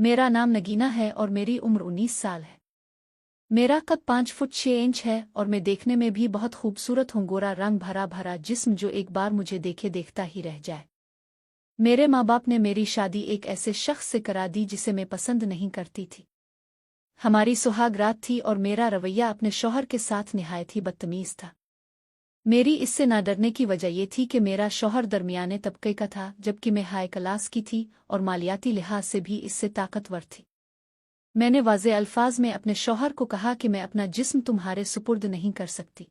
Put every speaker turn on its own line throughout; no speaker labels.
मेरा नाम नगीना है और मेरी उम्र 19 साल है। मेरा कद 5 फुट 6 इंच है और मैं देखने में भी बहुत खूबसूरत हूँ। गोरा रंग, भरा भरा जिस्म जो एक बार मुझे देखे देखता ही रह जाए। मेरे माँ बाप ने मेरी शादी एक ऐसे शख्स से करा दी जिसे मैं पसंद नहीं करती थी। हमारी सुहाग रात थी और मेरा रवैया अपने शौहर के साथ निहायत ही बदतमीज था। मेरी इससे ना डरने की वजह ये थी कि मेरा शौहर दरमियाने तबके का था, जबकि मैं हाई क्लास की थी और मालियाती लिहाज से भी इससे ताकतवर थी। मैंने वाज़े अल्फाज में अपने शौहर को कहा कि मैं अपना जिस्म तुम्हारे सुपुर्द नहीं कर सकती।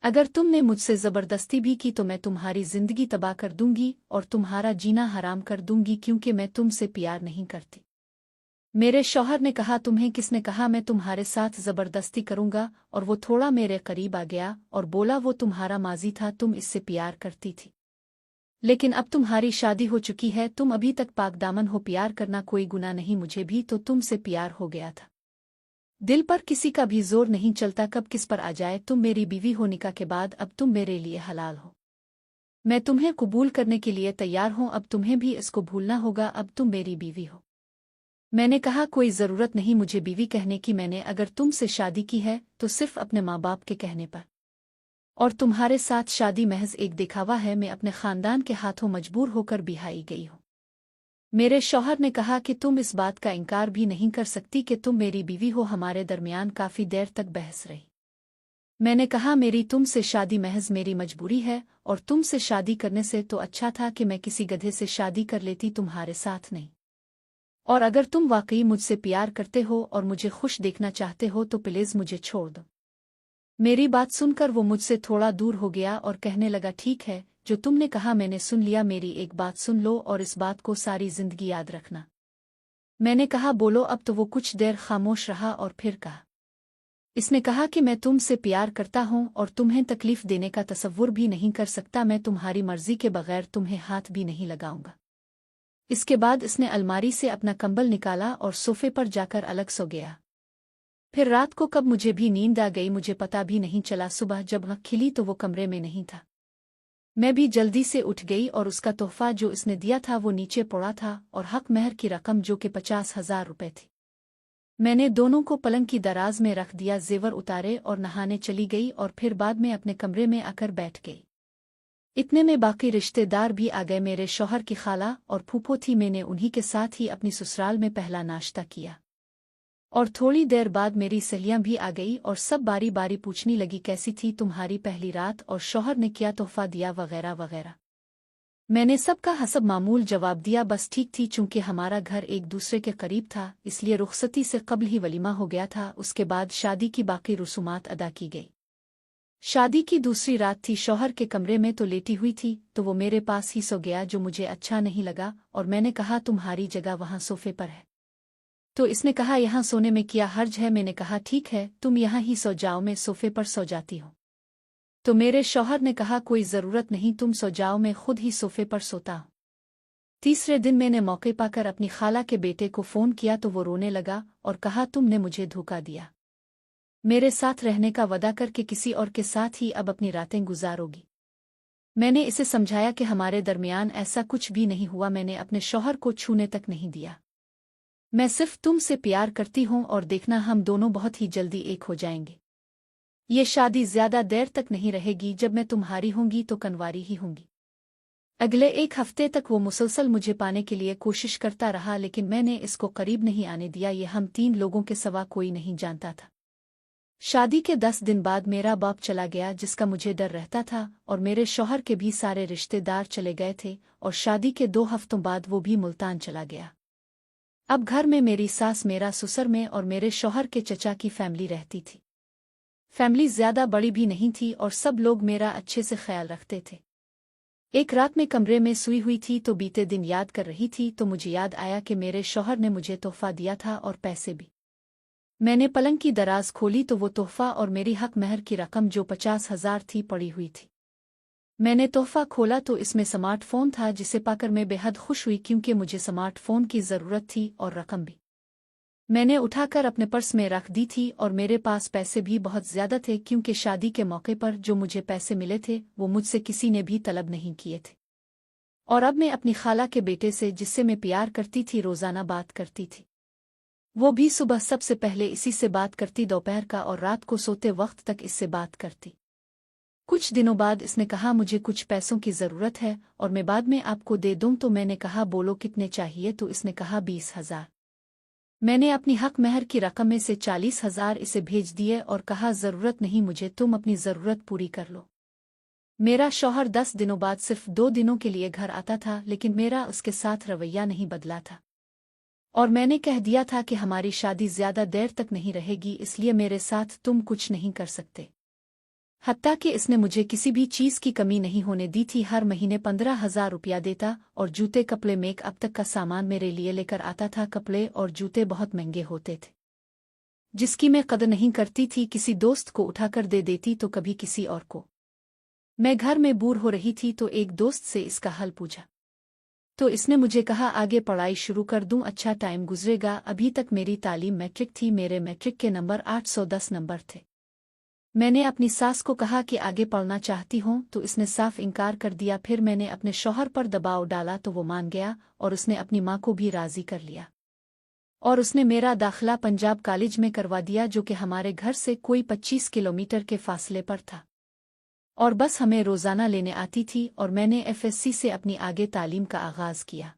अगर तुमने मुझसे ज़बरदस्ती भी की तो मैं तुम्हारी ज़िंदगी तबाह कर दूंगी और तुम्हारा जीना हराम कर दूंगी, क्योंकि मैं तुमसे प्यार नहीं करती। मेरे शौहर ने कहा, तुम्हें किसने कहा मैं तुम्हारे साथ ज़बरदस्ती करूंगा? और वो थोड़ा मेरे करीब आ गया और बोला, वो तुम्हारा माजी था, तुम इससे प्यार करती थी, लेकिन अब तुम्हारी शादी हो चुकी है, तुम अभी तक पाकदामन हो। प्यार करना कोई गुनाह नहीं, मुझे भी तो तुमसे प्यार हो गया था। दिल पर किसी का भी जोर नहीं चलता, कब किस पर आ जाए। तुम मेरी बीवी हो, निकाह के बाद अब तुम मेरे लिए हलाल हो। मैं तुम्हें कबूल करने के लिए तैयार हूं, अब तुम्हें भी इसको भूलना होगा, अब तुम मेरी बीवी हो। मैंने कहा, कोई ज़रूरत नहीं मुझे बीवी कहने की, मैंने अगर तुमसे शादी की है तो सिर्फ अपने माँ बाप के कहने पर, और तुम्हारे साथ शादी महज एक दिखावा है। मैं अपने खानदान के हाथों मजबूर होकर बिहाई गई हूँ। मेरे शौहर ने कहा कि तुम इस बात का इनकार भी नहीं कर सकती कि तुम मेरी बीवी हो। हमारे दरमियान काफ़ी देर तक बहस रही। मैंने कहा, मेरी तुमसे शादी महज मेरी मजबूरी है, और तुमसे शादी करने से तो अच्छा था कि मैं किसी गधे से शादी कर लेती, तुम्हारे साथ नहीं। और अगर तुम वाकई मुझसे प्यार करते हो और मुझे खुश देखना चाहते हो तो प्लीज़ मुझे छोड़ दो। मेरी बात सुनकर वो मुझसे थोड़ा दूर हो गया और कहने लगा, ठीक है, जो तुमने कहा मैंने सुन लिया। मेरी एक बात सुन लो और इस बात को सारी जिंदगी याद रखना। मैंने कहा, बोलो। अब तो वो कुछ देर खामोश रहा और फिर कहा, इसने कहा कि मैं तुमसे प्यार करता हूं और तुम्हें तकलीफ देने का तसव्वुर भी नहीं कर सकता। मैं तुम्हारी मर्जी के बगैर तुम्हें हाथ भी नहीं लगाऊंगा। इसके बाद इसने अलमारी से अपना कंबल निकाला और सोफे पर जाकर अलग सो गया। फिर रात को कब मुझे भी नींद आ गई, मुझे पता भी नहीं चला। सुबह जब आँख खिली तो वो कमरे में नहीं था। मैं भी जल्दी से उठ गई और उसका तोहफा जो इसने दिया था वो नीचे पड़ा था, और हक महर की रकम जो कि 50,000 रुपये थी। मैंने दोनों को पलंग की दराज में रख दिया, जेवर उतारे और नहाने चली गई, और फिर बाद में अपने कमरे में आकर बैठ गई। इतने में बाकी रिश्तेदार भी आ गए। मेरे शौहर की खाला और फूफो थी। मैंने उन्हीं के साथ ही अपनी ससुराल में पहला नाश्ता किया, और थोड़ी देर बाद मेरी सहेलियां भी आ गई और सब बारी बारी पूछने लगी, कैसी थी तुम्हारी पहली रात और शौहर ने क्या तोहफा दिया वगैरह वगैरह। मैंने सबका हसब मामूल जवाब दिया, बस ठीक थी। चूंकि हमारा घर एक दूसरे के करीब था, इसलिए रुखसती से कब्ल ही वलीमा हो गया था। उसके बाद शादी की बाकी रसूमात अदा की गई। शादी की दूसरी रात थी। शौहर के कमरे में तो लेटी हुई थी, तो वो मेरे पास ही सो गया, जो मुझे अच्छा नहीं लगा। और मैंने कहा, तुम्हारी जगह वहां सोफे पर है। तो इसने कहा, यहाँ सोने में क्या हर्ज है? मैंने कहा, ठीक है, तुम यहाँ ही सो जाओ, मैं सोफे पर सो जाती हूँ। तो मेरे शौहर ने कहा, कोई ज़रूरत नहीं, तुम सो जाओ, मैं खुद ही सोफे पर सोता हूँ। तीसरे दिन मैंने मौके पाकर अपनी खाला के बेटे को फ़ोन किया तो वो रोने लगा और कहा, तुमने मुझे धोखा दिया। मेरे साथ रहने का वादा करके किसी और के साथ ही अब अपनी रातें गुजारोगी। मैंने इसे समझाया कि हमारे दरमियान ऐसा कुछ भी नहीं हुआ। मैंने अपने शौहर को छूने तक नहीं दिया। मैं सिर्फ तुमसे प्यार करती हूँ, और देखना, हम दोनों बहुत ही जल्दी एक हो जाएंगे। ये शादी ज्यादा देर तक नहीं रहेगी, जब मैं तुम्हारी होंगी तो कनवारी ही होंगी। अगले एक हफ्ते तक वो मुसलसल मुझे पाने के लिए कोशिश करता रहा, लेकिन मैंने इसको करीब नहीं आने दिया। ये हम 3 लोगों के सिवा कोई नहीं जानता था। शादी के 10 दिन बाद मेरा बाप चला गया, जिसका मुझे डर रहता था, और मेरे शौहर के भी सारे रिश्तेदार चले गए थे, और शादी के 2 हफ्तों बाद वो भी मुल्तान चला गया। अब घर में मेरी सास, मेरा ससुर में और मेरे शौहर के चचा की फैमिली रहती थी। फैमिली ज्यादा बड़ी भी नहीं थी और सब लोग मेरा अच्छे से ख्याल रखते थे। एक रात में कमरे में सोई हुई थी तो बीते दिन याद कर रही थी, तो मुझे याद आया कि मेरे शौहर ने मुझे तोहफा दिया था और पैसे भी। मैंने पलंग की दराज खोली तो वो तोहफा और मेरी हक महर की रकम जो 50,000 थी पड़ी हुई थी। मैंने तोहफा खोला तो इसमें स्मार्टफोन था, जिसे पाकर मैं बेहद खुश हुई, क्योंकि मुझे स्मार्टफोन की ज़रूरत थी, और रकम भी मैंने उठाकर अपने पर्स में रख दी थी। और मेरे पास पैसे भी बहुत ज़्यादा थे, क्योंकि शादी के मौके पर जो मुझे पैसे मिले थे वो मुझसे किसी ने भी तलब नहीं किए थे। और अब मैं अपनी खाला के बेटे से, जिससे मैं प्यार करती थी, रोजाना बात करती थी। वो भी सुबह सबसे पहले इसी से बात करती, दोपहर का और रात को सोते वक्त तक इससे बात करती। कुछ दिनों बाद इसने कहा मुझे कुछ पैसों की ज़रूरत है और मैं बाद में आपको दे दूं। तो मैंने कहा बोलो कितने चाहिए। तो इसने कहा 20,000। मैंने अपनी हक महर की रकम में से 40,000 इसे भेज दिए और कहा ज़रूरत नहीं मुझे, तुम अपनी ज़रूरत पूरी कर लो। मेरा शौहर 10 दिनों बाद सिर्फ 2 दिनों के लिए घर आता था, लेकिन मेरा उसके साथ रवैया नहीं बदला था और मैंने कह दिया था कि हमारी शादी ज्यादा देर तक नहीं रहेगी, इसलिए मेरे साथ तुम कुछ नहीं कर सकते। हत्ता कि इसने मुझे किसी भी चीज की कमी नहीं होने दी थी। हर महीने 15,000 रुपया देता और जूते कपड़े मेकअप तक का सामान मेरे लिए लेकर आता था। कपड़े और जूते बहुत महंगे होते थे, जिसकी मैं कदर नहीं करती थी। किसी दोस्त को उठाकर दे देती तो कभी किसी और को। मैं घर में बोर हो रही थी तो एक दोस्त से इसका हल पूछा तो इसने मुझे कहा आगे पढ़ाई शुरू कर दूं, अच्छा टाइम गुजरेगा। अभी तक मेरी तालीम मैट्रिक थी, मेरे मैट्रिक के नंबर 810 नंबर थे। मैंने अपनी सास को कहा कि आगे पढ़ना चाहती हूं तो इसने साफ इनकार कर दिया। फिर मैंने अपने शौहर पर दबाव डाला तो वो मान गया और उसने अपनी माँ को भी राजी कर लिया और उसने मेरा दाखिला पंजाब कॉलेज में करवा दिया, जो कि हमारे घर से कोई 25 किलोमीटर के फासले पर था और बस हमें रोजाना लेने आती थी। और मैंने एफएससी से अपनी आगे तालीम का आगाज किया,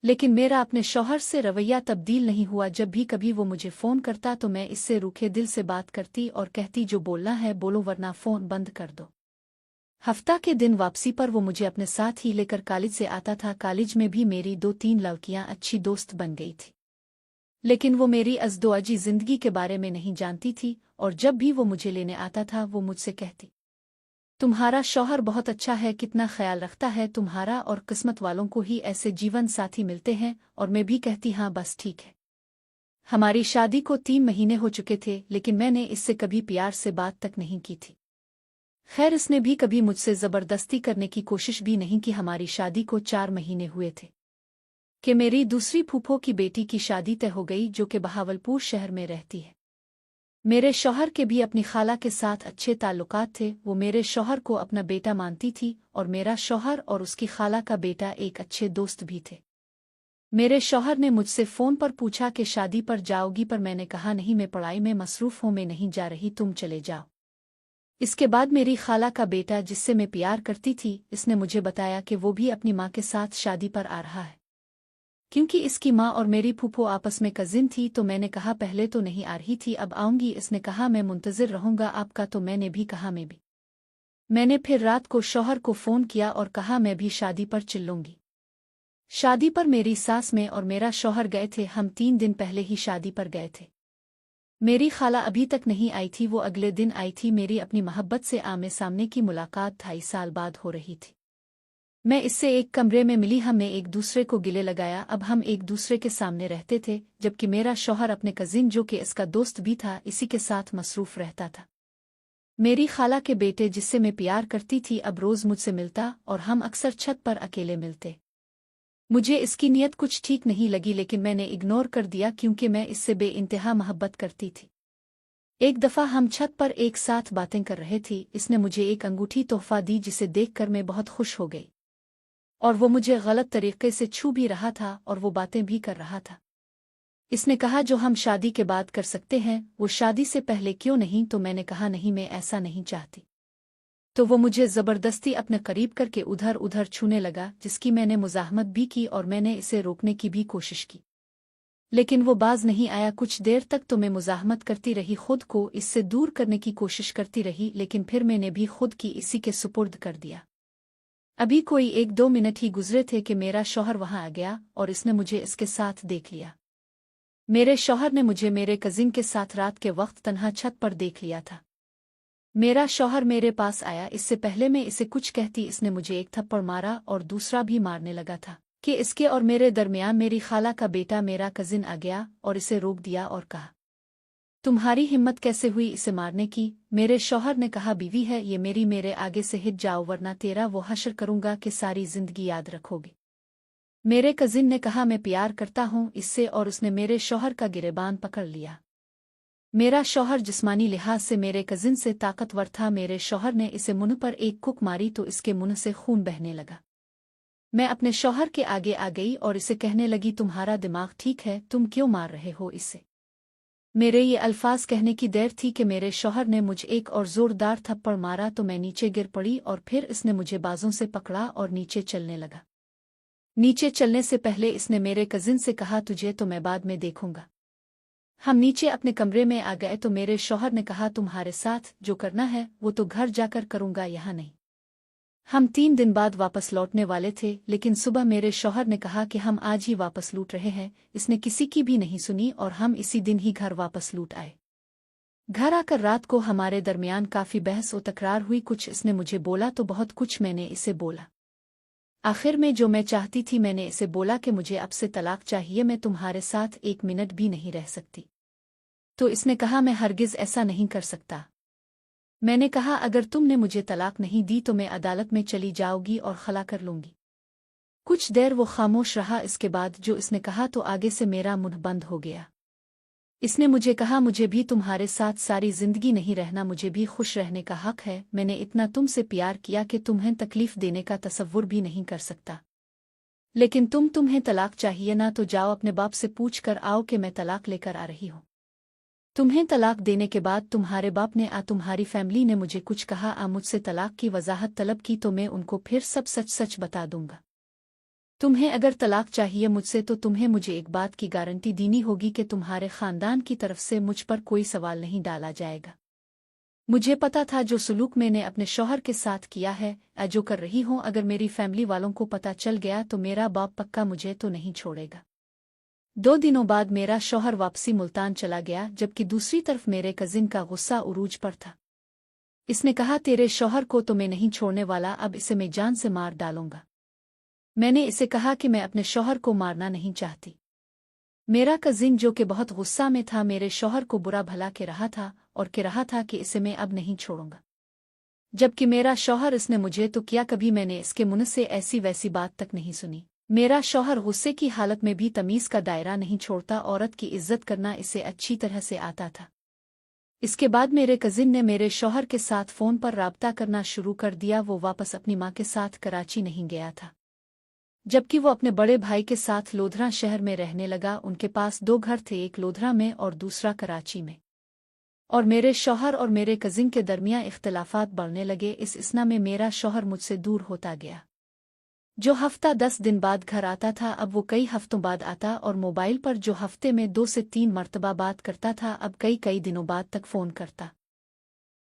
लेकिन मेरा अपने शौहर से रवैया तब्दील नहीं हुआ। जब भी कभी वो मुझे फ़ोन करता तो मैं इससे रूखे दिल से बात करती और कहती जो बोलना है बोलो वरना फ़ोन बंद कर दो। हफ्ता के दिन वापसी पर वो मुझे अपने साथ ही लेकर कॉलेज से आता था। कॉलेज में भी मेरी 2-3 लड़कियां अच्छी दोस्त बन गई थी, लेकिन वो मेरी अज़दोअजी ज़िंदगी के बारे में नहीं जानती थी। और जब भी वो मुझे लेने आता था वो मुझसे कहती तुम्हारा शौहर बहुत अच्छा है, कितना ख्याल रखता है तुम्हारा, और किस्मत वालों को ही ऐसे जीवन साथी मिलते हैं। और मैं भी कहती हाँ बस ठीक है। हमारी शादी को 3 महीने हो चुके थे, लेकिन मैंने इससे कभी प्यार से बात तक नहीं की थी। खैर इसने भी कभी मुझसे ज़बरदस्ती करने की कोशिश भी नहीं की। हमारी शादी को 4 महीने हुए थे कि मेरी दूसरी फूफो की बेटी की शादी तय हो गई, जो कि बहावलपुर शहर में रहती है। मेरे शौहर के भी अपनी खाला के साथ अच्छे ताल्लुकात थे। वो मेरे शौहर को अपना बेटा मानती थी और मेरा शौहर और उसकी खाला का बेटा एक अच्छे दोस्त भी थे। मेरे शौहर ने मुझसे फ़ोन पर पूछा कि शादी पर जाओगी, पर मैंने कहा नहीं, मैं पढ़ाई में मसरूफ़ हूँ, मैं नहीं जा रही, तुम चले जाओ। इसके बाद मेरी खाला का बेटा, जिससे मैं प्यार करती थी, इसने मुझे बताया कि वो भी अपनी माँ के साथ शादी पर आ रहा है। क्योंकि इसकी माँ और मेरी फूफो आपस में कजिन थी तो मैंने कहा पहले तो नहीं आ रही थी, अब आऊंगी। इसने कहा मैं मुंतज़िर रहूंगा आपका, तो मैंने भी कहा मैं भी। मैंने फिर रात को शौहर को फ़ोन किया और कहा मैं भी शादी पर चलूंगी। शादी पर मेरी सास में और मेरा शौहर गए थे। हम 3 दिन पहले ही शादी पर गए थे। मेरी खाला अभी तक नहीं आई थी, वो अगले दिन आई थी। मेरी अपनी मोहब्बत से आमने सामने की मुलाकात 2.5 साल बाद हो रही थी। मैं इससे एक कमरे में मिली, हमने एक दूसरे को गिले लगाया। अब हम एक दूसरे के सामने रहते थे, जबकि मेरा शौहर अपने कजिन, जो कि इसका दोस्त भी था, इसी के साथ मसरूफ रहता था। मेरी खाला के बेटे, जिससे मैं प्यार करती थी, अब रोज़ मुझसे मिलता और हम अक्सर छत पर अकेले मिलते। मुझे इसकी नीयत कुछ ठीक नहीं लगी, लेकिन मैंने इग्नोर कर दिया क्योंकि मैं इससे बेइंतहा मोहब्बत करती थी। एक दफ़ा हम छत पर एक साथ बातें कर रहे थे। इसने मुझे एक अंगूठी तोहफा दी, जिसे देखकर मैं बहुत खुश हो गई और वो मुझे गलत तरीके से छू भी रहा था और वो बातें भी कर रहा था। इसने कहा जो हम शादी के बाद कर सकते हैं वो शादी से पहले क्यों नहीं। तो मैंने कहा नहीं, मैं ऐसा नहीं चाहती। तो वो मुझे ज़बरदस्ती अपने करीब करके उधर उधर छूने लगा, जिसकी मैंने मुज़ाहमत भी की और मैंने इसे रोकने की भी कोशिश की, लेकिन वो बाज नहीं आया। कुछ देर तक तो मैं मुज़ाहमत करती रही, खुद को इससे दूर करने की कोशिश करती रही, लेकिन फिर मैंने भी खुद की इसी के सुपुर्द कर दिया। अभी कोई 1-2 मिनट ही गुजरे थे कि मेरा शौहर वहां आ गया और इसने मुझे इसके साथ देख लिया। मेरे शौहर ने मुझे मेरे कजिन के साथ रात के वक्त तन्हा छत पर देख लिया था। मेरा शौहर मेरे पास आया। इससे पहले मैं इसे कुछ कहती, इसने मुझे एक थप्पड़ मारा और दूसरा भी मारने लगा था कि इसके और मेरे दरमियान मेरी खाला का बेटा, मेरा कजिन, आ गया और इसे रोक दिया और कहा तुम्हारी हिम्मत कैसे हुई इसे मारने की। मेरे शौहर ने कहा बीवी है ये मेरी, मेरे आगे से हिट जाओ वरना तेरा वो हश्र करूंगा कि सारी जिंदगी याद रखोगे। मेरे कजिन ने कहा मैं प्यार करता हूं इससे, और उसने मेरे शौहर का गिरेबान पकड़ लिया। मेरा शौहर जिस्मानी लिहाज से मेरे कजिन से ताकतवर था। मेरे शौहर ने इसे मुंह पर एक कुक मारी तो इसके मुंह से खून बहने लगा। मैं अपने शौहर के आगे आ गई और इसे कहने लगी, तुम्हारा दिमाग ठीक है, तुम क्यों मार रहे हो इसे? मेरे ये अल्फाज कहने की देर थी कि मेरे शौहर ने मुझे एक और जोरदार थप्पड़ मारा तो मैं नीचे गिर पड़ी और फिर इसने मुझे बाजों से पकड़ा और नीचे चलने लगा। नीचे चलने से पहले इसने मेरे कजिन से कहा, तुझे तो मैं बाद में देखूंगा। हम नीचे अपने कमरे में आ गए तो मेरे शौहर ने कहा, तुम्हारे साथ जो करना है वो तो घर जाकर करूंगा, यहाँ नहीं। हम 3 दिन बाद वापस लौटने वाले थे, लेकिन सुबह मेरे शौहर ने कहा कि हम आज ही वापस लूट रहे हैं। इसने किसी की भी नहीं सुनी और हम इसी दिन ही घर वापस लूट आए। घर आकर रात को हमारे दरमियान काफी बहस और तकरार हुई। कुछ इसने मुझे बोला तो बहुत कुछ मैंने इसे बोला। आखिर में जो मैं चाहती थी मैंने इसे बोला कि मुझे अब से तलाक चाहिए, मैं तुम्हारे साथ 1 मिनट भी नहीं रह सकती। तो इसने कहा, मैं हरगिज ऐसा नहीं कर सकता। मैंने कहा, अगर तुमने मुझे तलाक नहीं दी तो मैं अदालत में चली जाऊंगी और खला कर लूंगी। कुछ देर वो खामोश रहा, इसके बाद जो इसने कहा तो आगे से मेरा मुंह बंद हो गया। इसने मुझे कहा, मुझे भी तुम्हारे साथ सारी जिंदगी नहीं रहना, मुझे भी खुश रहने का हक है। मैंने इतना तुमसे प्यार किया कि तुम्हें तकलीफ देने का तसव्वुर भी नहीं कर सकता। लेकिन तुम्हें तलाक चाहिए ना, तो जाओ अपने बाप से पूछ कर आओ कि मैं तलाक लेकर आ रही हूँ। तुम्हें तलाक देने के बाद तुम्हारे बाप ने तुम्हारी फैमिली ने मुझे कुछ कहा, मुझसे तलाक की वजाहत तलब की तो मैं उनको फिर सब सच सच बता दूंगा। तुम्हें अगर तलाक चाहिए मुझसे तो तुम्हें मुझे एक बात की गारंटी देनी होगी कि तुम्हारे खानदान की तरफ से मुझ पर कोई सवाल नहीं डाला जाएगा। मुझे पता था जो सलूक मैंने अपने शौहर के साथ किया है, जो कर रही हूँ, अगर मेरी फैमिली वालों को पता चल गया तो मेरा बाप पक्का मुझे तो नहीं छोड़ेगा। 2 दिनों बाद मेरा शौहर वापसी मुल्तान चला गया, जबकि दूसरी तरफ मेरे कजिन का गुस्सा उरूज पर था। इसने कहा, तेरे शौहर को तो मैं नहीं छोड़ने वाला, अब इसे मैं जान से मार डालूंगा। मैंने इसे कहा कि मैं अपने शौहर को मारना नहीं चाहती। मेरा कजिन जो कि बहुत गुस्सा में था मेरे शौहर को बुरा भला कह रहा था और कह रहा था कि इसे मैं अब नहीं छोड़ूंगा, जबकि मेरा शौहर इसने मुझे तो किया, कभी मैंने इसके मुंह से ऐसी वैसी बात तक नहीं सुनी। मेरा शौहर गुस्से की हालत में भी तमीज़ का दायरा नहीं छोड़ता, औरत की इज्जत करना इसे अच्छी तरह से आता था। इसके बाद मेरे कजिन ने मेरे शौहर के साथ फ़ोन पर राब्ता करना शुरू कर दिया। वो वापस अपनी माँ के साथ कराची नहीं गया था, जबकि वो अपने बड़े भाई के साथ लोधरा शहर में रहने लगा। उनके पास 2 घर थे, एक लोधरा में और दूसरा कराची में। और मेरे शौहर और मेरे कजिन के दरमियान इख्तिलाफात बढ़ने लगे। इस इसना में मेरा शौहर मुझसे दूर होता गया। जो हफ्ता 10 दिन बाद घर आता था अब वो कई हफ्तों बाद आता, और मोबाइल पर जो हफ्ते में 2 से 3 मरतबा बात करता था अब कई कई दिनों बाद तक फ़ोन करता।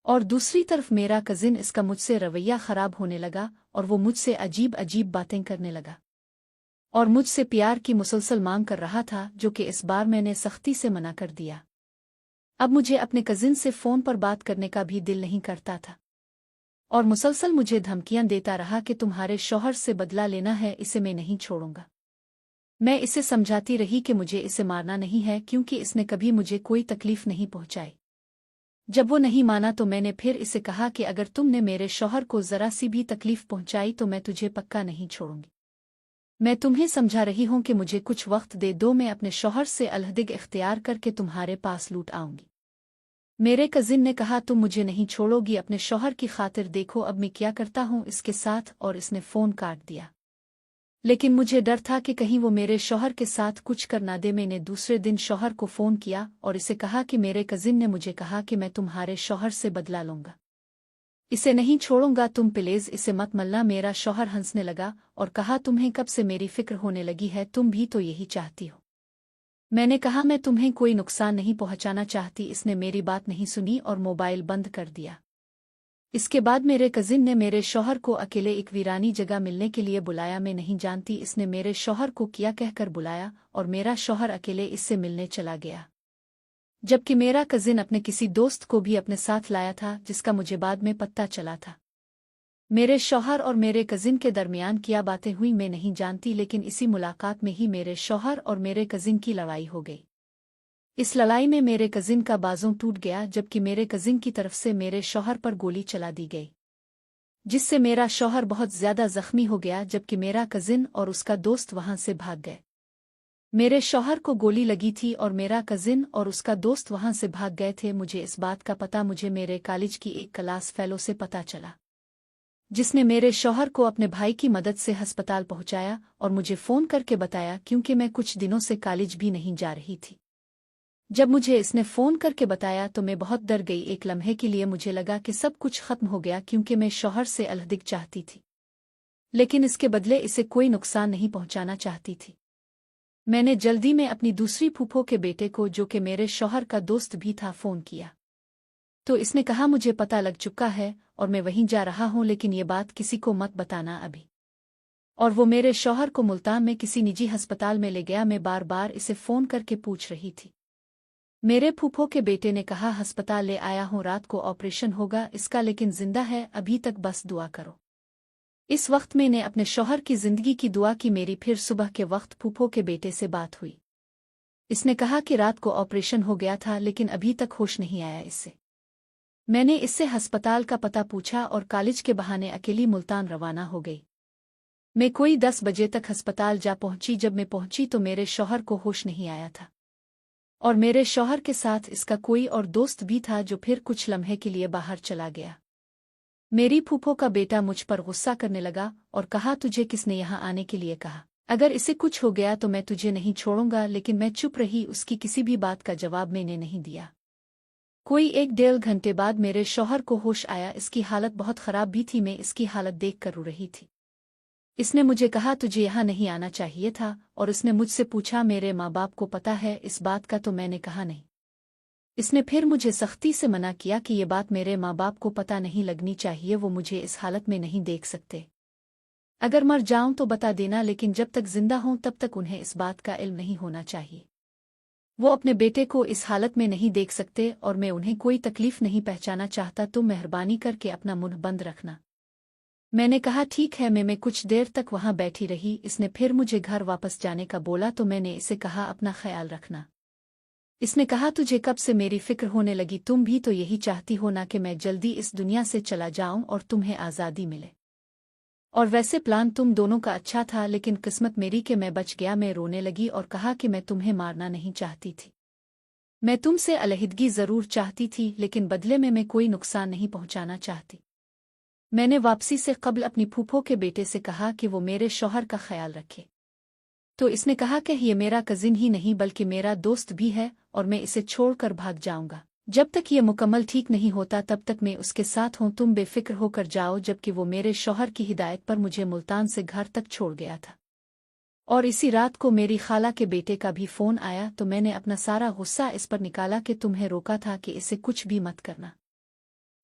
और दूसरी तरफ मेरा कजिन इसका मुझसे रवैया ख़राब होने लगा और वो मुझसे अजीब अजीब बातें करने लगा और मुझसे प्यार की मुसलसल मांग कर रहा था, जो कि इस बार मैंने सख्ती से मना कर दिया। अब मुझे अपने कजिन से फ़ोन पर बात करने का भी दिल नहीं करता था और मुसलसल मुझे धमकियां देता रहा कि तुम्हारे शौहर से बदला लेना है, इसे मैं नहीं छोड़ूंगा। मैं इसे समझाती रही कि मुझे इसे मारना नहीं है, क्योंकि इसने कभी मुझे कोई तकलीफ नहीं पहुंचाई। जब वो नहीं माना तो मैंने फिर इसे कहा कि अगर तुमने मेरे शौहर को ज़रा सी भी तकलीफ पहुंचाई तो मैं तुझे पक्का नहीं छोड़ूंगी। मैं तुम्हें समझा रही हूं कि मुझे कुछ वक्त दे दो, मैं अपने शौहर से अलहदगी इख्तियार करके तुम्हारे पास लूट आऊंगी। मेरे कजिन ने कहा, तुम मुझे नहीं छोड़ोगी अपने शौहर की खातिर, देखो अब मैं क्या करता हूँ इसके साथ। और इसने फ़ोन काट दिया। लेकिन मुझे डर था कि कहीं वो मेरे शौहर के साथ कुछ कर ना दे। मैंने दूसरे दिन शौहर को फ़ोन किया और इसे कहा कि मेरे कजिन ने मुझे कहा कि मैं तुम्हारे शौहर से बदला लूंगा, इसे नहीं छोड़ूंगा, तुम प्लीज़ इसे मत मलना। मेरा शौहर हंसने लगा और कहा, तुम्हें कब से मेरी फिक्र होने लगी है, तुम भी तो यही चाहती हो। मैंने कहा, मैं तुम्हें कोई नुकसान नहीं पहुंचाना चाहती। इसने मेरी बात नहीं सुनी और मोबाइल बंद कर दिया। इसके बाद मेरे कजिन ने मेरे शौहर को अकेले एक वीरानी जगह मिलने के लिए बुलाया। मैं नहीं जानती इसने मेरे शौहर को क्या कहकर बुलाया और मेरा शौहर अकेले इससे मिलने चला गया, जबकि मेरा कजिन अपने किसी दोस्त को भी अपने साथ लाया था, जिसका मुझे बाद में पता चला था। मेरे शौहर और मेरे कजिन के दरमियान क्या बातें हुई मैं नहीं जानती, लेकिन इसी मुलाकात में ही मेरे शौहर और मेरे कजिन की लड़ाई हो गई। इस लड़ाई में मेरे कजिन का बाजू टूट गया, जबकि मेरे कजिन की तरफ से मेरे शौहर पर गोली चला दी गई, जिससे मेरा शौहर बहुत ज्यादा जख्मी हो गया, जबकि मेरा कजिन और उसका दोस्त वहां से भाग गए। मेरे शौहर को गोली लगी थी और मेरा कजिन और उसका दोस्त वहां से भाग गए थे। मुझे इस बात का पता मुझे मेरे कॉलेज की एक क्लास फेलो से पता चला। जिसने मेरे शौहर को अपने भाई की मदद से अस्पताल पहुंचाया और मुझे फ़ोन करके बताया क्योंकि मैं कुछ दिनों से कॉलेज भी नहीं जा रही थी। जब मुझे इसने फ़ोन करके बताया तो मैं बहुत डर गई। एक लम्हे के लिए मुझे लगा कि सब कुछ ख़त्म हो गया क्योंकि मैं शौहर से अलग चाहती थी, लेकिन इसके बदले इसे कोई नुकसान नहीं पहुंचाना चाहती थी। मैंने जल्दी में अपनी दूसरी फूफो के बेटे को, जो कि मेरे शौहर का दोस्त भी था, फ़ोन किया तो इसने कहा मुझे पता लग चुका है और मैं वहीं जा रहा हूं, लेकिन ये बात किसी को मत बताना अभी। और वो मेरे शौहर को मुल्तान में किसी निजी अस्पताल में ले गया। मैं बार बार इसे फ़ोन करके पूछ रही थी। मेरे फूफो के बेटे ने कहा अस्पताल ले आया हूं, रात को ऑपरेशन होगा इसका, लेकिन जिंदा है अभी तक, बस दुआ करो। इस वक्त मैंने अपने शौहर की जिंदगी की दुआ की। मेरी फिर सुबह के वक्त फूफो के बेटे से बात हुई। इसने कहा कि रात को ऑपरेशन हो गया था लेकिन अभी तक होश नहीं आया इससे। मैंने इससे अस्पताल का पता पूछा और कॉलेज के बहाने अकेली मुल्तान रवाना हो गई। मैं कोई 10 बजे तक अस्पताल जा पहुंची। जब मैं पहुंची तो मेरे शौहर को होश नहीं आया था और मेरे शौहर के साथ इसका कोई और दोस्त भी था जो फिर कुछ लम्हे के लिए बाहर चला गया। मेरी फूफो का बेटा मुझ पर गुस्सा करने लगा और कहा तुझे किसने यहाँ आने के लिए कहा? अगर इसे कुछ हो गया तो मैं तुझे नहीं छोड़ूंगा। लेकिन मैं चुप रही, उसकी किसी भी बात का जवाब मैंने नहीं दिया। कोई 1-1.5 घंटे बाद मेरे शौहर को होश आया। इसकी हालत बहुत ख़राब भी थी। मैं इसकी हालत देख कर रो रही थी। इसने मुझे कहा तुझे यहाँ नहीं आना चाहिए था, और उसने मुझसे पूछा मेरे माँ बाप को पता है इस बात का? तो मैंने कहा नहीं। इसने फिर मुझे सख्ती से मना किया कि ये बात मेरे माँ बाप को पता नहीं लगनी चाहिए, वो मुझे इस हालत में नहीं देख सकते। अगर मर जाऊं तो बता देना, लेकिन जब तक जिंदा हूं तब तक उन्हें इस बात का इल्म नहीं होना चाहिए। वो अपने बेटे को इस हालत में नहीं देख सकते और मैं उन्हें कोई तकलीफ नहीं पहुंचाना चाहता, तो मेहरबानी करके अपना मुंह बंद रखना। मैंने कहा ठीक है। मैं कुछ देर तक वहां बैठी रही। इसने फिर मुझे घर वापस जाने का बोला तो मैंने इसे कहा अपना ख्याल रखना। इसने कहा तुझे कब से मेरी फिक्र होने लगी, तुम भी तो यही चाहती हो ना कि मैं जल्दी इस दुनिया से चला जाऊं और तुम्हें आज़ादी मिले। और वैसे प्लान तुम दोनों का अच्छा था, लेकिन किस्मत मेरी कि मैं बच गया। मैं रोने लगी और कहा कि मैं तुम्हें मारना नहीं चाहती थी। मैं तुमसे अलहदगी ज़रूर चाहती थी, लेकिन बदले में मैं कोई नुकसान नहीं पहुंचाना चाहती। मैंने वापसी से कबल अपनी फूफो के बेटे से कहा कि वो मेरे शौहर का ख्याल रखे। तो इसने कहा कि ये मेरा कजिन ही नहीं बल्कि मेरा दोस्त भी है और मैं इसे छोड़कर भाग जाऊंगा। जब तक ये मुकम्मल ठीक नहीं होता तब तक मैं उसके साथ हूं, तुम बेफिक्र होकर जाओ। जबकि वो मेरे शौहर की हिदायत पर मुझे मुल्तान से घर तक छोड़ गया था। और इसी रात को मेरी खाला के बेटे का भी फ़ोन आया तो मैंने अपना सारा गुस्सा इस पर निकाला कि तुम्हें रोका था कि इसे कुछ भी मत करना।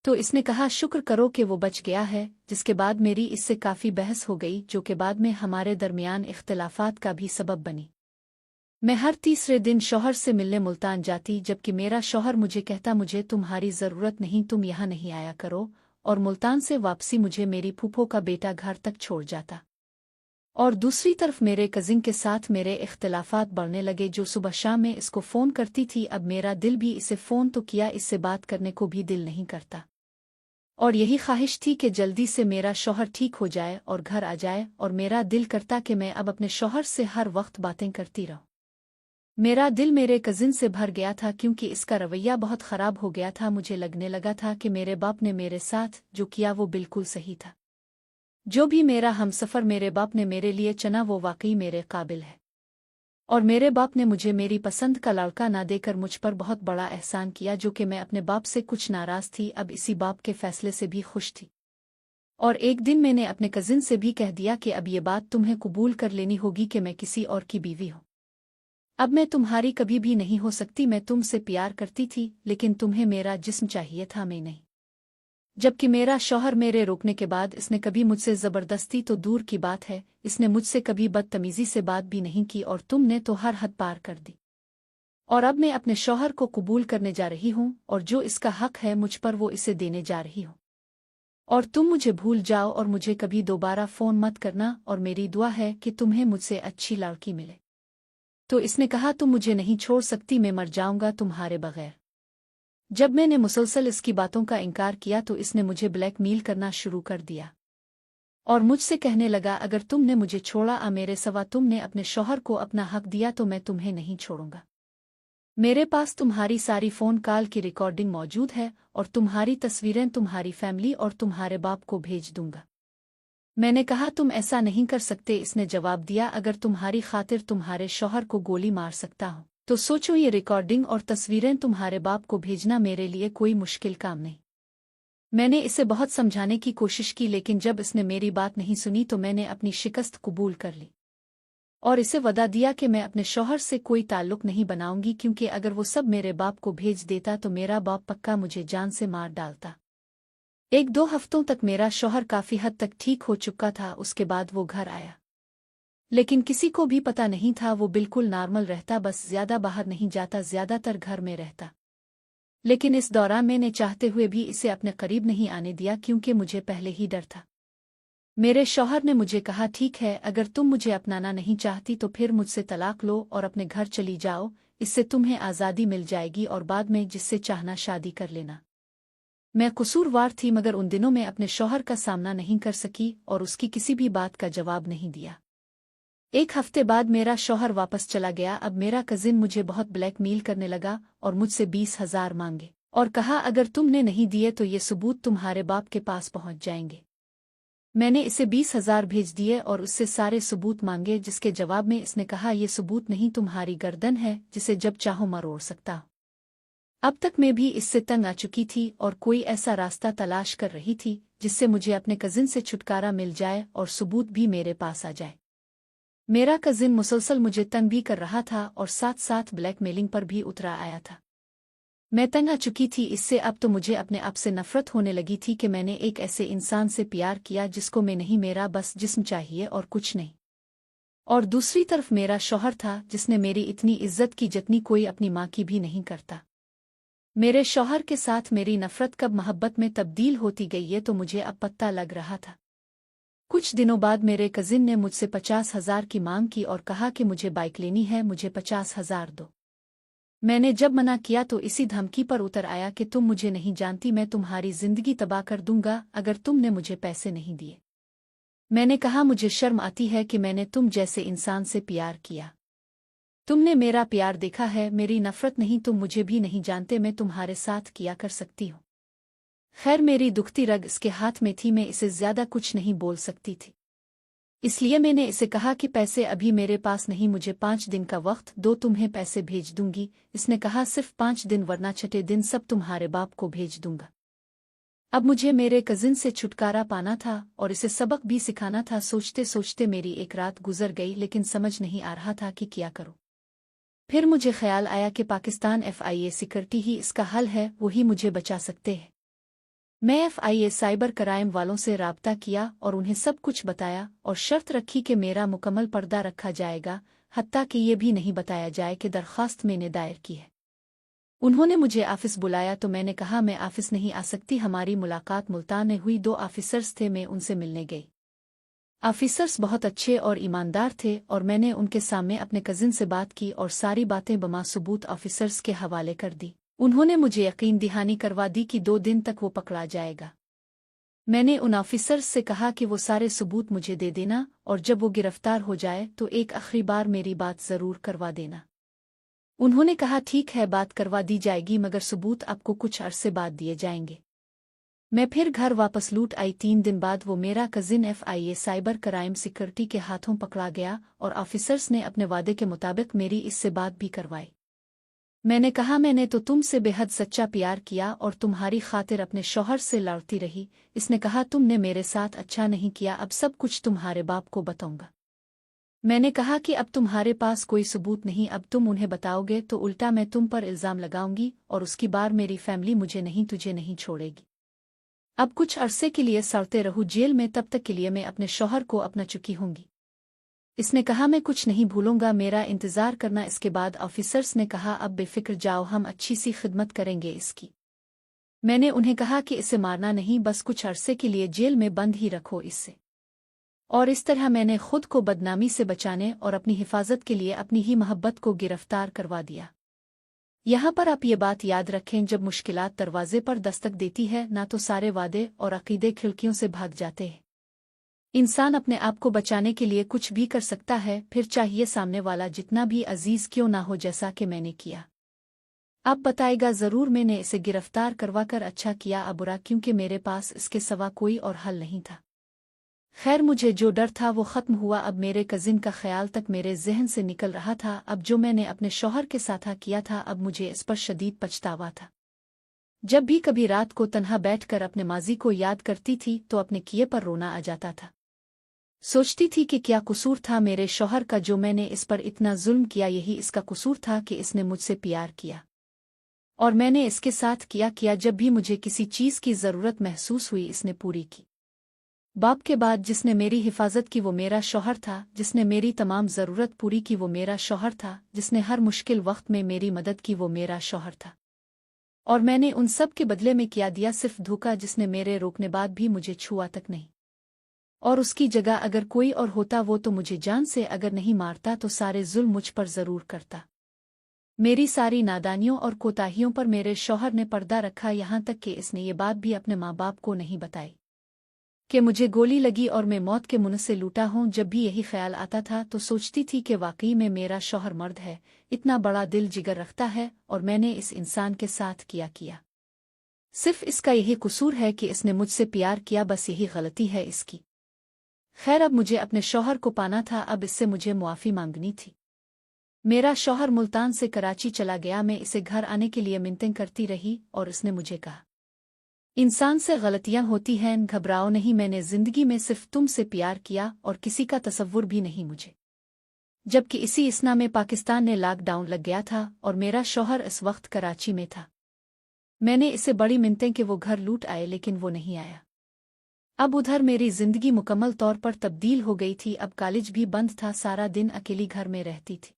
तो इसने कहा शुक्र करो कि वो बच गया है। जिसके बाद मेरी इससे काफ़ी बहस हो गई, जो कि बाद में हमारे दरमियान इख्तिलाफात का भी सबब बनी। मैं हर तीसरे दिन शौहर से मिलने मुल्तान जाती, जबकि मेरा शौहर मुझे कहता मुझे तुम्हारी ज़रूरत नहीं, तुम यहाँ नहीं आया करो। और मुल्तान से वापसी मुझे मेरी फूफो का बेटा घर तक छोड़ जाता। और दूसरी तरफ मेरे कजिन के साथ मेरे इख्तिलाफात बढ़ने लगे, जो सुबह शाम में इसको फ़ोन करती थी। अब मेरा दिल भी इसे फ़ोन तो किया, इससे बात करने को भी दिल नहीं करता। और यही ख्वाहिश थी कि जल्दी से मेरा शौहर ठीक हो जाए और घर आ जाए, और मेरा दिल करता कि मैं अब अपने शौहर से हर वक्त बातें करती रहूं। मेरा दिल मेरे कजिन से भर गया था क्योंकि इसका रवैया बहुत ख़राब हो गया था। मुझे लगने लगा था कि मेरे बाप ने मेरे साथ जो किया वो बिल्कुल सही था। जो भी मेरा हमसफ़र मेरे बाप ने मेरे लिए चुना वो वाकई मेरे काबिल है। और मेरे बाप ने मुझे मेरी पसंद का लड़का ना देकर मुझ पर बहुत बड़ा एहसान किया, जो कि मैं अपने बाप से कुछ नाराज़ थी, अब इसी बाप के फैसले से भी खुश थी। और एक दिन मैंने अपने कजिन से भी कह दिया कि अब ये बात तुम्हें कबूल कर लेनी होगी कि मैं किसी और की बीवी हूँ। अब मैं तुम्हारी कभी भी नहीं हो सकती। मैं तुमसे प्यार करती थी, लेकिन तुम्हें मेरा जिस्म चाहिए था, मैं नहीं। जबकि मेरा शौहर मेरे रोकने के बाद इसने कभी मुझसे ज़बरदस्ती तो दूर की बात है, इसने मुझसे कभी बदतमीज़ी से बात भी नहीं की, और तुमने तो हर हद पार कर दी। और अब मैं अपने शौहर को कबूल करने जा रही हूँ, और जो इसका हक है मुझ पर वो इसे देने जा रही हूँ। और तुम मुझे भूल जाओ और मुझे कभी दोबारा फ़ोन मत करना, और मेरी दुआ है कि तुम्हें मुझसे अच्छी लड़की मिले। तो इसने कहा तुम मुझे नहीं छोड़ सकती, मैं मर जाऊंगा तुम्हारे बगैर। जब मैंने मुसलसल इसकी बातों का इनकार किया तो इसने मुझे ब्लैकमेल करना शुरू कर दिया और मुझसे कहने लगा अगर तुमने मुझे छोड़ा मेरे सवा तुमने अपने शौहर को अपना हक दिया तो मैं तुम्हें नहीं छोड़ूंगा। मेरे पास तुम्हारी सारी फ़ोन कॉल की रिकॉर्डिंग मौजूद है और तुम्हारी तस्वीरें तुम्हारी फैमिली और तुम्हारे बाप को भेज दूंगा। मैंने कहा तुम ऐसा नहीं कर सकते। इसने जवाब दिया, अगर तुम्हारी खातिर तुम्हारे शौहर को गोली मार सकता हूँ तो सोचो, ये रिकॉर्डिंग और तस्वीरें तुम्हारे बाप को भेजना मेरे लिए कोई मुश्किल काम नहीं। मैंने इसे बहुत समझाने की कोशिश की, लेकिन जब इसने मेरी बात नहीं सुनी तो मैंने अपनी शिकस्त कबूल कर ली और इसे वदा दिया कि मैं अपने शौहर से कोई ताल्लुक नहीं बनाऊंगी, क्योंकि अगर वो सब मेरे बाप को भेज देता तो मेरा बाप पक्का मुझे जान से मार डालता। 1-2 हफ्तों तक मेरा शौहर काफी हद तक ठीक हो चुका था। उसके बाद वो घर आया, लेकिन किसी को भी पता नहीं था। वो बिल्कुल नॉर्मल रहता, बस ज्यादा बाहर नहीं जाता, ज्यादातर घर में रहता। लेकिन इस दौरान मैंने चाहते हुए भी इसे अपने करीब नहीं आने दिया, क्योंकि मुझे पहले ही डर था। मेरे शौहर ने मुझे कहा, ठीक है, अगर तुम मुझे अपनाना नहीं चाहती तो फिर मुझसे तलाक लो और अपने घर चली जाओ। इससे तुम्हें आज़ादी मिल जाएगी और बाद में जिससे चाहना शादी कर लेना। मैं कसूरवार थी, मगर उन दिनों में अपने शौहर का सामना नहीं कर सकी और उसकी किसी भी बात का जवाब नहीं दिया। 1 हफ्ते बाद मेरा शौहर वापस चला गया। अब मेरा कजिन मुझे बहुत ब्लैकमेल करने लगा और मुझसे 20,000 मांगे और कहा, अगर तुमने नहीं दिए तो ये सबूत तुम्हारे बाप के पास पहुंच जाएंगे। मैंने इसे 20,000 भेज दिए और उससे सारे सबूत मांगे, जिसके जवाब में इसने कहा, ये सबूत नहीं, तुम्हारी गर्दन है जिसे जब चाहो मरोड़ सकता हूं। अब तक मैं भी इससे तंग आ चुकी थी और कोई ऐसा रास्ता तलाश कर रही थी जिससे मुझे अपने कजिन से छुटकारा मिल जाए और सबूत भी मेरे पास आ जाए। मेरा कजिन मुसलसल मुझे तंग भी कर रहा था और साथ साथ ब्लैकमेलिंग पर भी उतरा आया था। मैं तंग आ चुकी थी इससे। अब तो मुझे अपने आप से नफरत होने लगी थी कि मैंने एक ऐसे इंसान से प्यार किया जिसको मैं नहीं, मेरा बस जिस्म चाहिए और कुछ नहीं। और दूसरी तरफ मेरा शौहर था जिसने मेरी इतनी इज्जत की जितनी कोई अपनी माँ की भी नहीं करता। मेरे शौहर के साथ मेरी नफरत कब मोहब्बत में तब्दील होती गई ये तो मुझे अब पता लग रहा था। कुछ दिनों बाद मेरे कजिन ने मुझसे 50,000 की मांग की और कहा कि मुझे बाइक लेनी है, मुझे 50,000 दो। मैंने जब मना किया तो इसी धमकी पर उतर आया कि तुम मुझे नहीं जानती, मैं तुम्हारी जिंदगी तबाह कर दूंगा अगर तुमने मुझे पैसे नहीं दिए। मैंने कहा, मुझे शर्म आती है कि मैंने तुम जैसे इंसान से प्यार किया। तुमने मेरा प्यार देखा है, मेरी नफरत नहीं। तुम मुझे भी नहीं जानते, मैं तुम्हारे साथ किया कर सकती हूँ। खैर, मेरी दुखती रग इसके हाथ में थी, मैं इसे ज्यादा कुछ नहीं बोल सकती थी। इसलिए मैंने इसे कहा कि पैसे अभी मेरे पास नहीं, मुझे 5 दिन का वक्त दो, तुम्हें पैसे भेज दूंगी। इसने कहा, सिर्फ 5 दिन, वरना छठे दिन सब तुम्हारे बाप को भेज दूंगा। अब मुझे मेरे कजिन से छुटकारा पाना था और इसे सबक भी सिखाना था। सोचते सोचते मेरी एक रात गुजर गई, लेकिन समझ नहीं आ रहा था कि क्या करूं। फिर मुझे ख्याल आया कि पाकिस्तान FIA सिक्योरिटी ही इसका हल है, वही मुझे बचा सकते हैं। मैं FIA साइबर क्राइम वालों से राब्ता किया और उन्हें सब कुछ बताया और शर्त रखी कि मेरा मुकम्मल पर्दा रखा जाएगा, हत्ता कि ये भी नहीं बताया जाए कि दरख्वास्त मैंने दायर की है। उन्होंने मुझे ऑफिस बुलाया तो मैंने कहा, मैं ऑफिस नहीं आ सकती। हमारी मुलाकात मुल्तान में हुई। 2 ऑफिसर्स थे, मैं उनसे मिलने गई। ऑफिसर्स बहुत अच्छे और ईमानदार थे और मैंने उनके सामने अपने कजिन से बात की और सारी बातें बमा सबूत ऑफिसर्स के हवाले कर दी। उन्होंने मुझे यकीन दहानी करवा दी कि 2 दिन तक वो पकड़ा जाएगा। मैंने उन ऑफिसर्स से कहा कि वो सारे सबूत मुझे दे देना और जब वो गिरफ्तार हो जाए तो एक आखिरी बार मेरी बात जरूर करवा देना। उन्होंने कहा, ठीक है, बात करवा दी जाएगी, मगर सबूत आपको कुछ अरसे बाद दिए जाएंगे। मैं फिर घर वापस लौट आई। 3 दिन बाद वो मेरा cousin FIA cyber crime security के हाथों पकड़ा गया और ऑफिसर्स ने अपने वादे के मुताबिक मेरी इससे बात भी करवाई। मैंने कहा, मैंने तो तुमसे बेहद सच्चा प्यार किया और तुम्हारी खातिर अपने शौहर से लड़ती रही। इसने कहा, तुमने मेरे साथ अच्छा नहीं किया, अब सब कुछ तुम्हारे बाप को बताऊंगा। मैंने कहा कि अब तुम्हारे पास कोई सबूत नहीं, अब तुम उन्हें बताओगे तो उल्टा मैं तुम पर इल्जाम लगाऊंगी और उसकी बार मेरी फैमिली मुझे नहीं, तुझे नहीं छोड़ेगी। अब कुछ अरसे के लिए सड़ते रहूं जेल में, तब तक के लिए मैं अपने शौहर को अपना चुकी होंगी। इसने कहा, मैं कुछ नहीं भूलूंगा, मेरा इंतजार करना। इसके बाद ऑफिसर्स ने कहा, अब बेफिक्र जाओ, हम अच्छी सी खिदमत करेंगे इसकी। मैंने उन्हें कहा कि इसे मारना नहीं, बस कुछ अरसे के लिए जेल में बंद ही रखो इससे। और इस तरह मैंने खुद को बदनामी से बचाने और अपनी हिफाजत के लिए अपनी ही मोहब्बत को गिरफ्तार करवा दिया। यहाँ पर आप ये बात याद रखें, जब मुश्किलात दरवाजे पर दस्तक देती है ना तो सारे वादे और अकीदे खिड़कियों से भाग जाते हैं। इंसान अपने आप को बचाने के लिए कुछ भी कर सकता है, फिर चाहिए सामने वाला जितना भी अजीज क्यों ना हो, जैसा कि मैंने किया। अब बताएगा जरूर मैंने इसे गिरफ्तार करवा कर अच्छा किया या बुरा, क्योंकि मेरे पास इसके सिवा कोई और हल नहीं था। खैर मुझे जो डर था वो ख़त्म हुआ। अब मेरे कज़िन का ख्याल तक मेरे जहन से निकल रहा था। अब जो मैंने अपने शौहर के साथ किया था, अब मुझे इस पर शदीद पछतावा था। जब भी कभी रात को तन्हा बैठकर अपने माजी को याद करती थी तो अपने किए पर रोना आ जाता था। सोचती थी कि क्या कसूर था मेरे शौहर का जो मैंने इस पर इतना जुल्म किया। यही इसका कसूर था कि इसने मुझसे प्यार किया और मैंने इसके साथ किया। जब भी मुझे किसी चीज़ की ज़रूरत महसूस हुई इसने पूरी की। बाप के बाद जिसने मेरी हिफाजत की वो मेरा शौहर था, जिसने मेरी तमाम ज़रूरत पूरी की वो मेरा शौहर था, जिसने हर मुश्किल वक्त में मेरी मदद की वो मेरा शौहर था। और मैंने उन सब के बदले में क्या दिया? सिर्फ धोखा, जिसने मेरे रोकने बाद भी मुझे छुआ तक नहीं। और उसकी जगह अगर कोई और होता वो तो मुझे जान से अगर नहीं मारता तो सारे जुल्म मुझ पर ज़रूर करता। मेरी सारी नादानियों और कोताहियों पर मेरे शौहर ने पर्दा रखा, यहाँ तक कि इसने ये बात भी अपने माँ बाप को नहीं बताई कि मुझे गोली लगी और मैं मौत के मुंह से लूटा हूँ। जब भी यही ख्याल आता था तो सोचती थी कि वाकई में मेरा शौहर मर्द है, इतना बड़ा दिल जिगर रखता है और मैंने इस इंसान के साथ किया। सिर्फ इसका यही कसूर है कि इसने मुझसे प्यार किया, बस यही गलती है इसकी। खैर अब मुझे अपने शौहर को पाना था, अब इससे मुझे मुआफ़ी मांगनी थी। मेरा शौहर मुल्तान से कराची चला गया। मैं इसे घर आने के लिए मिन्नतें करती रही और उसने मुझे कहा, इंसान से गलतियां होती हैं, घबराओ नहीं, मैंने जिंदगी में सिर्फ तुमसे प्यार किया और किसी का तसव्वुर भी नहीं मुझे। जबकि इसी इसना में पाकिस्तान ने लॉकडाउन लग गया था और मेरा शौहर इस वक्त कराची में था। मैंने इसे बड़ी मिन्नतें कि वो घर लूट आए, लेकिन वो नहीं आया। अब उधर मेरी जिंदगी मुकम्मल तौर पर तब्दील हो गई थी। अब कॉलेज भी बंद था, सारा दिन अकेली घर में रहती थी,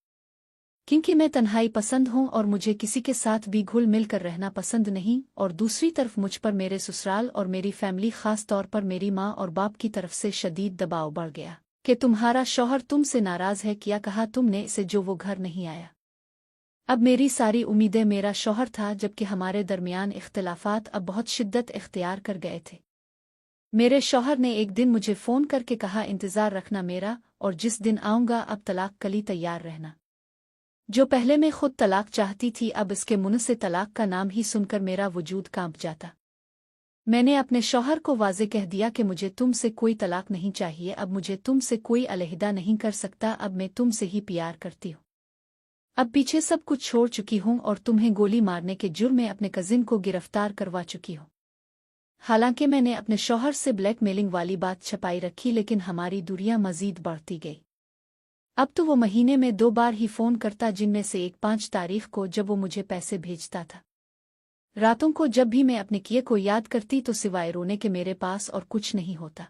क्योंकि मैं तन्हाई पसंद हूँ और मुझे किसी के साथ भी घुल मिल कर रहना पसंद नहीं। और दूसरी तरफ मुझ पर मेरे ससुराल और मेरी फैमिली, खास तौर पर मेरी माँ और बाप की तरफ से शदीद दबाव बढ़ गया कि तुम्हारा शौहर तुमसे नाराज है, क्या कहा तुमने इसे जो वो घर नहीं आया। अब मेरी सारी उम्मीदें मेरा शौहर था, जबकि हमारे दरमियान इख्तिलाफात अब बहुत शिद्दत इख्तियार कर गए थे। मेरे शौहर ने एक दिन मुझे फ़ोन करके कहा, इंतज़ार रखना मेरा, और जिस दिन आऊँगा अब तलाक कली तैयार रहना। जो पहले मैं खुद तलाक चाहती थी, अब इसके मुंह से तलाक का नाम ही सुनकर मेरा वजूद कांप जाता। मैंने अपने शौहर को वाज़े कह दिया कि मुझे तुमसे कोई तलाक नहीं चाहिए, अब मुझे तुमसे कोई अलहदा नहीं कर सकता, अब मैं तुमसे ही प्यार करती हूँ। अब पीछे सब कुछ छोड़ चुकी हूँ और तुम्हें गोली मारने के जुर्म में अपने कजिन को गिरफ्तार करवा चुकी हूँ। हालांकि मैंने अपने शौहर से ब्लैकमेलिंग वाली बात छपाई रखी, लेकिन हमारी दूरियां मजीद बढ़ती गई। अब तो वो महीने में 2 बार ही फ़ोन करता, जिनमें से एक 5 तारीख को जब वो मुझे पैसे भेजता था। रातों को जब भी मैं अपने किए को याद करती तो सिवाय रोने के मेरे पास और कुछ नहीं होता।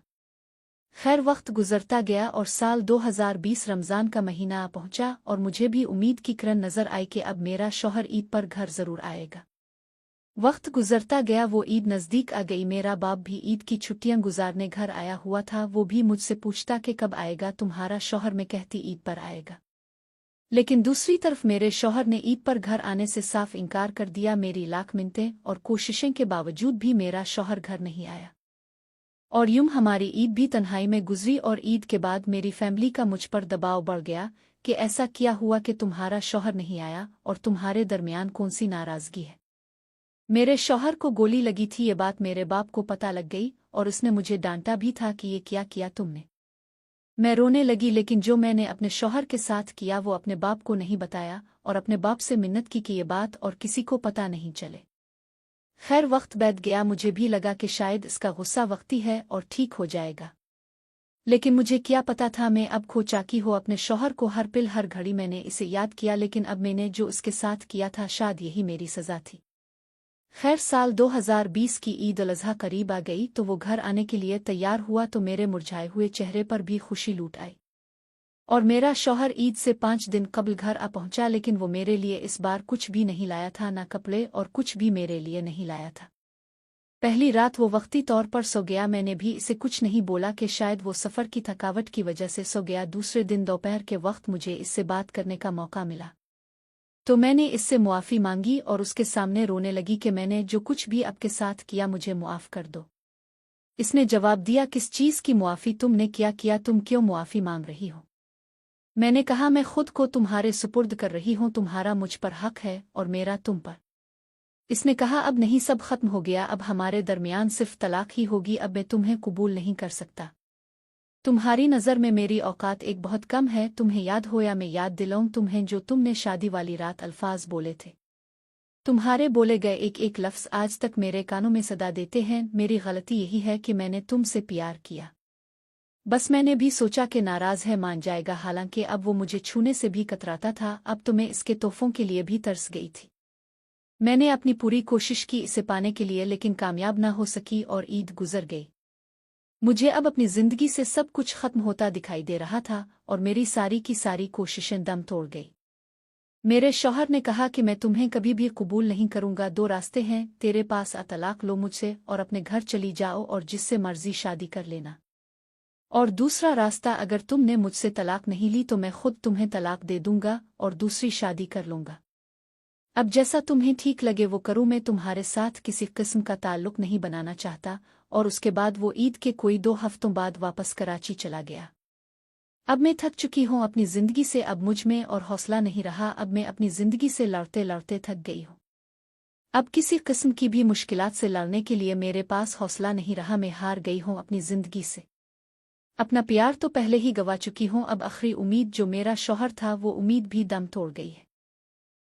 खैर वक्त गुजरता गया और साल 2020 रमज़ान का महीना आ पहुंचा और मुझे भी उम्मीद की किरण नज़र आई कि अब मेरा शौहर ईद पर घर ज़रूर आएगा। वक्त गुजरता गया, वो ईद नज़दीक आ गई। मेरा बाप भी ईद की छुट्टियां गुजारने घर आया हुआ था। वो भी मुझसे पूछता कि कब आएगा तुम्हारा शौहर, मैं कहती ईद पर आएगा। लेकिन दूसरी तरफ मेरे शौहर ने ईद पर घर आने से साफ इनकार कर दिया। मेरी लाख मिन्नतें और कोशिशें के बावजूद भी मेरा शौहर घर नहीं आया और यूं हमारी ईद भी तन्हाई में गुजरी। और ईद के बाद मेरी फैमिली का मुझ पर दबाव बढ़ गया कि ऐसा क्या हुआ कि तुम्हारा शौहर नहीं आया और तुम्हारे दरमियान कौन सी नाराज़गी है। मेरे शौहर को गोली लगी थी, ये बात मेरे बाप को पता लग गई और उसने मुझे डांटा भी था कि ये क्या किया तुमने। मैं रोने लगी, लेकिन जो मैंने अपने शौहर के साथ किया वो अपने बाप को नहीं बताया और अपने बाप से मिन्नत की कि ये बात और किसी को पता नहीं चले। खैर वक्त बीत गया, मुझे भी लगा कि शायद इसका गुस्सा वक्ती है और ठीक हो जाएगा। लेकिन मुझे क्या पता था मैं अब खो चाकी हो अपने शौहर को। हर पिल हर घड़ी मैंने इसे याद किया, लेकिन अब मैंने जो उसके साथ किया था शायद यही मेरी सज़ा थी। खैर साल 2020 की ईद उल अज़हा करीब आ गई तो वो घर आने के लिए तैयार हुआ तो मेरे मुरझाए हुए चेहरे पर भी खुशी लूट आई। और मेरा शौहर ईद से 5 दिन कबल घर आ पहुंचा, लेकिन वो मेरे लिए इस बार कुछ भी नहीं लाया था, ना कपड़े और कुछ भी मेरे लिए नहीं लाया था। पहली रात वो वक्ती तौर पर सो गया। मैंने भी इसे कुछ नहीं बोला कि शायद वो सफ़र की थकावट की वजह से सो गया। दूसरे दिन दोपहर के वक्त मुझे इससे बात करने का मौका मिला तो मैंने इससे मुआफ़ी मांगी और उसके सामने रोने लगी कि मैंने जो कुछ भी आपके साथ किया मुझे मुआफ़ कर दो। इसने जवाब दिया, किस चीज़ की मुआफ़ी, तुमने क्या किया, तुम क्यों मुआफ़ी मांग रही हो। मैंने कहा, मैं खुद को तुम्हारे सुपुर्द कर रही हूँ, तुम्हारा मुझ पर हक है और मेरा तुम पर। इसने कहा, अब नहीं, सब खत्म हो गया, अब हमारे दरमियान सिर्फ तलाक ही होगी, अब मैं तुम्हें कबूल नहीं कर सकता। तुम्हारी नज़र में मेरी औकात एक बहुत कम है। तुम्हें याद हो या मैं याद दिलाऊं तुम्हें जो तुमने शादी वाली रात अल्फाज बोले थे। तुम्हारे बोले गए एक एक लफ्ज़ आज तक मेरे कानों में सदा देते हैं। मेरी गलती यही है कि मैंने तुमसे प्यार किया। बस मैंने भी सोचा कि नाराज़ है मान जाएगा, हालांकि अब वो मुझे छूने से भी कतराता था। अब तो मैं इसके तोहफों के लिए भी तरस गई थी। मैंने अपनी पूरी कोशिश की इसे पाने के लिए, लेकिन कामयाब ना हो सकी और ईद गुजर गई। मुझे अब अपनी जिंदगी से सब कुछ खत्म होता दिखाई दे रहा था और मेरी सारी की सारी कोशिशें दम तोड़ गई। मेरे शौहर ने कहा कि मैं तुम्हें कभी भी कबूल नहीं करूंगा। दो रास्ते हैं तेरे पास, तलाक लो मुझसे और अपने घर चली जाओ और जिससे मर्जी शादी कर लेना। और दूसरा रास्ता, अगर तुमने मुझसे तलाक नहीं ली तो मैं खुद तुम्हें तलाक दे दूंगा और दूसरी शादी कर लूंगा। अब जैसा तुम्हें ठीक लगे वो करूं। मैं तुम्हारे साथ किसी किस्म का ताल्लुक नहीं बनाना चाहता। और उसके बाद वो ईद के कोई 2 हफ्तों बाद वापस कराची चला गया। अब मैं थक चुकी हूँ अपनी जिंदगी से। अब मुझ में और हौसला नहीं रहा। अब मैं अपनी जिंदगी से लड़ते लड़ते थक गई हूँ। अब किसी किस्म की भी मुश्किलात से लड़ने के लिए मेरे पास हौसला नहीं रहा। मैं हार गई हूँ अपनी जिंदगी से। अपना प्यार तो पहले ही गवा चुकी हूँ। अब आखिरी उम्मीद जो मेरा शौहर था वो उम्मीद भी दम तोड़ गई है।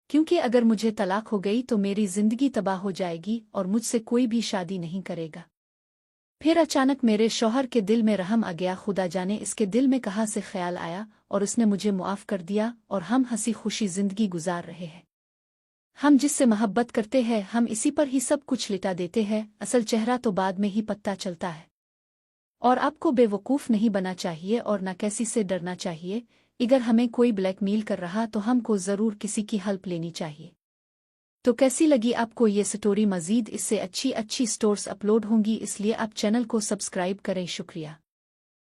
क्योंकि अगर मुझे तलाक हो गई तो मेरी जिंदगी तबाह हो जाएगी और मुझसे कोई भी शादी नहीं करेगा। फिर अचानक मेरे शौहर के दिल में रहम आ गया। खुदा जाने इसके दिल में कहाँ से ख्याल आया और उसने मुझे मुआफ कर दिया और हम हंसी खुशी जिंदगी गुजार रहे हैं। हम जिससे मोहब्बत करते हैं हम इसी पर ही सब कुछ लिटा देते हैं। असल चेहरा तो बाद में ही पता चलता है। और आपको बेवकूफ़ नहीं बनना चाहिए और न किसी से डरना चाहिए। अगर हमें कोई ब्लैकमेल कर रहा तो हमको ज़रूर किसी की हेल्प लेनी चाहिए। तो कैसी लगी आपको ये स्टोरी? मज़ीद इससे अच्छी अच्छी स्टोरीज अपलोड होंगी, इसलिए आप चैनल को सब्सक्राइब करें। शुक्रिया।